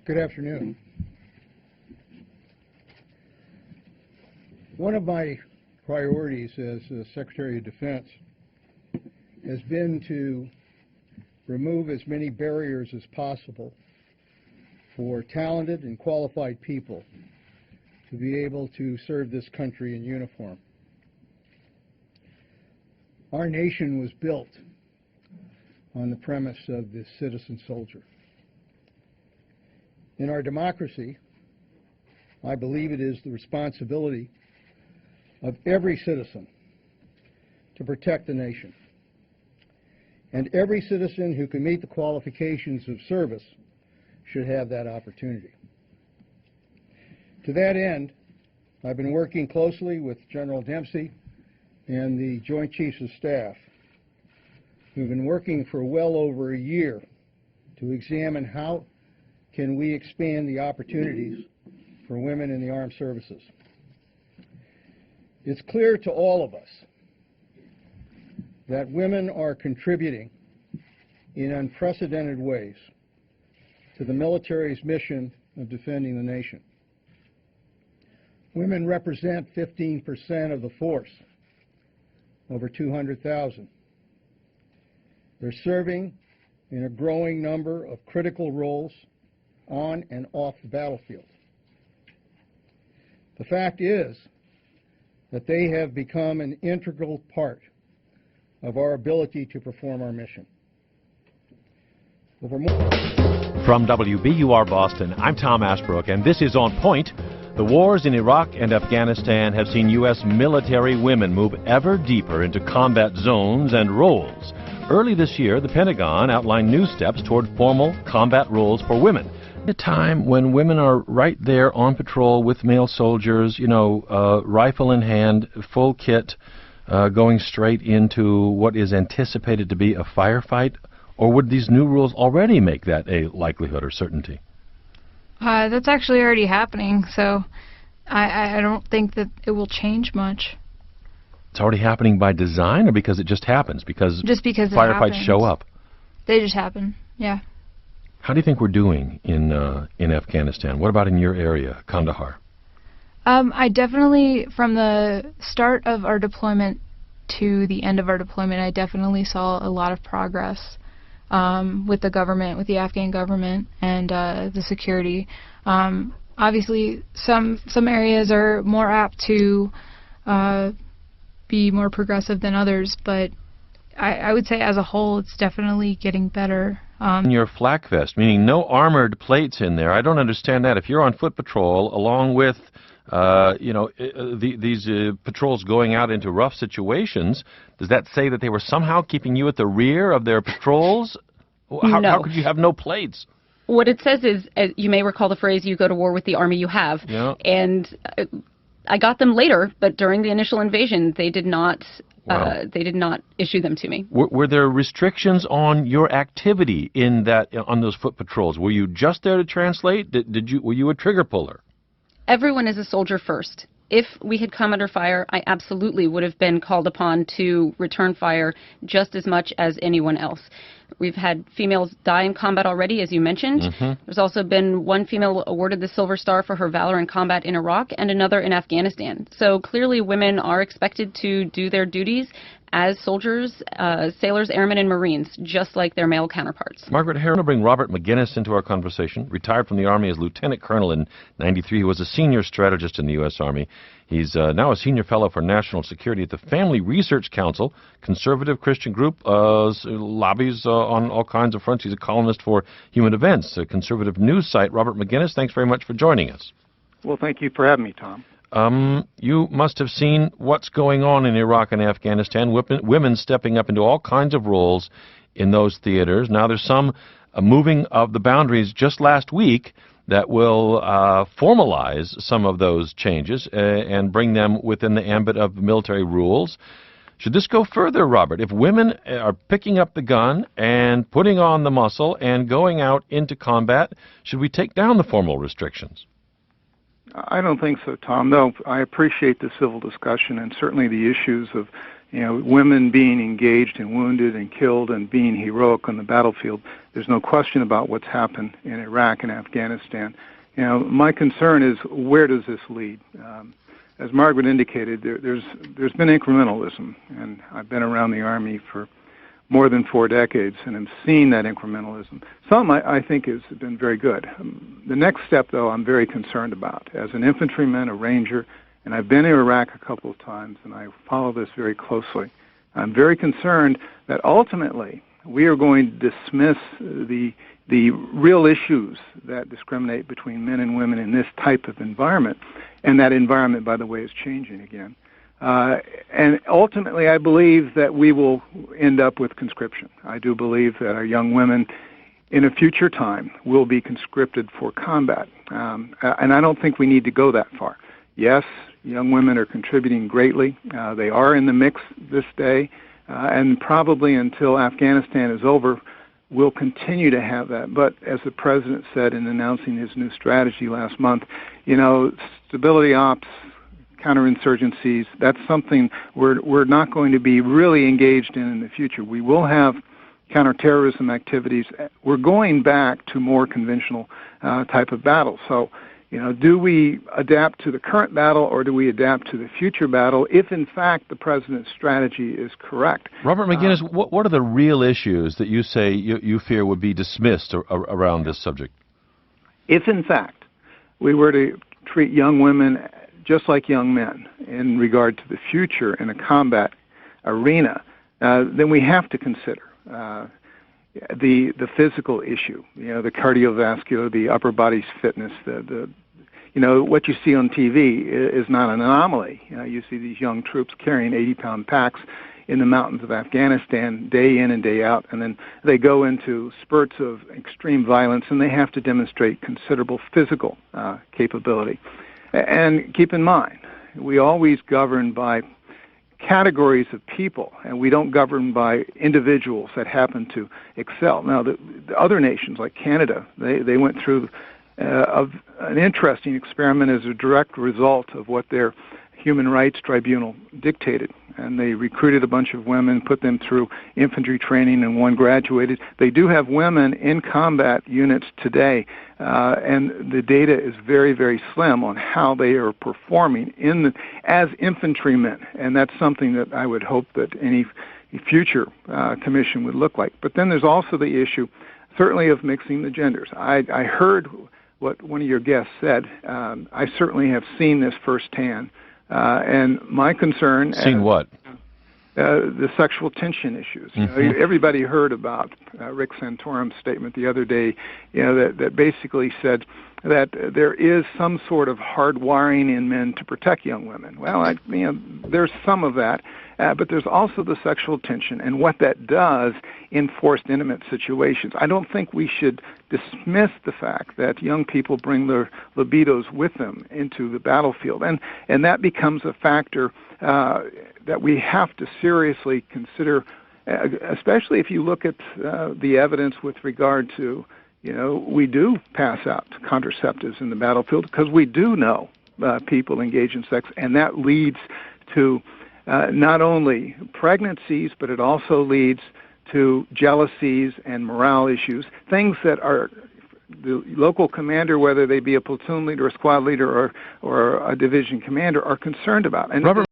Good afternoon. One of my priorities as Secretary of Defense has been to remove as many barriers as possible for talented and qualified people to be able to serve this country in uniform. Our nation was built on the premise of the citizen soldier. In our democracy, I believe it is the responsibility of every citizen to protect the nation. And every citizen who can meet the qualifications of service should have that opportunity. To that end, I've been working closely with General Dempsey and the Joint Chiefs of Staff, who've been working for well over a year to examine how can we expand the opportunities for women in the armed services. It's clear to all of us that women are contributing in unprecedented ways to the military's mission of defending the nation. Women represent 15% of the force, over 200,000. They're serving in a growing number of critical roles on and off the battlefield. The fact is that they have become an integral part of our ability to perform our mission. From WBUR Boston, I'm Tom Ashbrook, and this is On Point. The wars in Iraq and Afghanistan have seen U.S. military women move ever deeper into combat zones and roles. Early this year, the Pentagon outlined new steps toward formal combat roles for women. A time when women are right there on patrol with male soldiers, rifle in hand, full kit, going straight into what is anticipated to be a firefight? Or would these new rules already make that a likelihood or certainty? That's actually already happening, so I don't think that it will change much. It's already happening by design, or because it just happens? Because firefights show up? They just happen, yeah. How do you think we're doing in Afghanistan? What about in your area, Kandahar? I definitely, from the start of our deployment to the end of our deployment, I definitely saw a lot of progress with the government, with the Afghan government, and the security. Obviously, some areas are more apt to be more progressive than others, but I would say as a whole, it's definitely getting better. Your flak vest, meaning no armored plates in there. I don't understand that. If you're on foot patrol, along with these patrols going out into rough situations, does that say that they were somehow keeping you at the rear of their patrols? No. How could you have no plates? What it says is, you may recall the phrase, you go to war with the army you have. Yeah. And I got them later, but during the initial invasion, they did not issue them to me. Were there restrictions on your activity on those foot patrols? Were you just there to translate? Were you a trigger puller? Everyone is a soldier first. If we had come under fire, I absolutely would have been called upon to return fire just as much as anyone else. We've had females die in combat already, as you mentioned. Mm-hmm. There's also been one female awarded the Silver Star for her valor in combat in Iraq and another in Afghanistan. So clearly women are expected to do their duties as soldiers, sailors, airmen, and Marines, just like their male counterparts. Margaret Harris, I'm going to bring Robert McGinnis into our conversation. Retired from the Army as Lieutenant Colonel in '93. He was a senior strategist in the U.S. Army. He's now a senior fellow for national security at the Family Research Council, conservative Christian group, lobbies on all kinds of fronts. He's a columnist for Human Events, a conservative news site. Robert McGinnis, thanks very much for joining us. Well, thank you for having me, Tom. You must have seen what's going on in Iraq and Afghanistan, women stepping up into all kinds of roles in those theaters. Now there's some moving of the boundaries just last week that will formalize some of those changes and bring them within the ambit of military rules. Should this go further, Robert? If women are picking up the gun and putting on the muscle and going out into combat, should we take down the formal restrictions? I don't think so, Tom. No, I appreciate the civil discussion and certainly the issues of women being engaged and wounded and killed and being heroic on the battlefield. There's no question about what's happened in Iraq and Afghanistan. My concern is, where does this lead? As Margaret indicated, there's been incrementalism, and I've been around the Army for more than 4 decades, and have seen that incrementalism. Some I think has been very good. The next step, though, I'm very concerned about. As an infantryman, a ranger, and I've been in Iraq a couple of times, and I follow this very closely, I'm very concerned that ultimately we are going to dismiss the real issues that discriminate between men and women in this type of environment. And that environment, by the way, is changing again. And ultimately, I believe that we will end up with conscription. I do believe that our young women in a future time will be conscripted for combat. And I don't think we need to go that far. Yes, young women are contributing greatly. They are in the mix this day. And probably until Afghanistan is over, we'll continue to have that. But as the President said in announcing his new strategy last month, stability ops, counterinsurgencies, that's something we're not going to be really engaged in the future. We will have counterterrorism activities. We're going back to more conventional type of battles. So, do we adapt to the current battle, or do we adapt to the future battle if, in fact, the President's strategy is correct? Robert McGinnis, what are the real issues that you say you fear would be dismissed around this subject? If, in fact, we were to treat young women just like young men in regard to the future in a combat arena, then we have to consider the physical issue, the cardiovascular, the upper body's fitness, what you see on TV is not an anomaly. You see these young troops carrying 80-pound packs in the mountains of Afghanistan day in and day out, and then they go into spurts of extreme violence, and they have to demonstrate considerable physical capability. And keep in mind, we always govern by categories of people, and we don't govern by individuals that happen to excel. Now, the other nations like Canada, they went through of an interesting experiment as a direct result of what their Human Rights Tribunal dictated. And they recruited a bunch of women, put them through infantry training, and one graduated. They do have women in combat units today, and the data is very, very slim on how they are performing as infantrymen. And that's something that I would hope that any future commission would look like. But then there's also the issue, certainly, of mixing the genders. I heard what one of your guests said. I certainly have seen this firsthand. And my concern... Seen what? The sexual tension issues. Everybody heard about Rick Santorum's statement the other day, that basically said that there is some sort of hardwiring in men to protect young women. Well, there's some of that, but there's also the sexual tension and what that does in forced intimate situations. I don't think we should dismiss the fact that young people bring their libidos with them into the battlefield, and that becomes a factor that we have to seriously consider, especially if you look at the evidence with regard to, we do pass out contraceptives in the battlefield because we do know people engage in sex, and that leads to not only pregnancies, but it also leads to jealousies and morale issues, things that are the local commander, whether they be a platoon leader, a squad leader, or a division commander, are concerned about. And Robert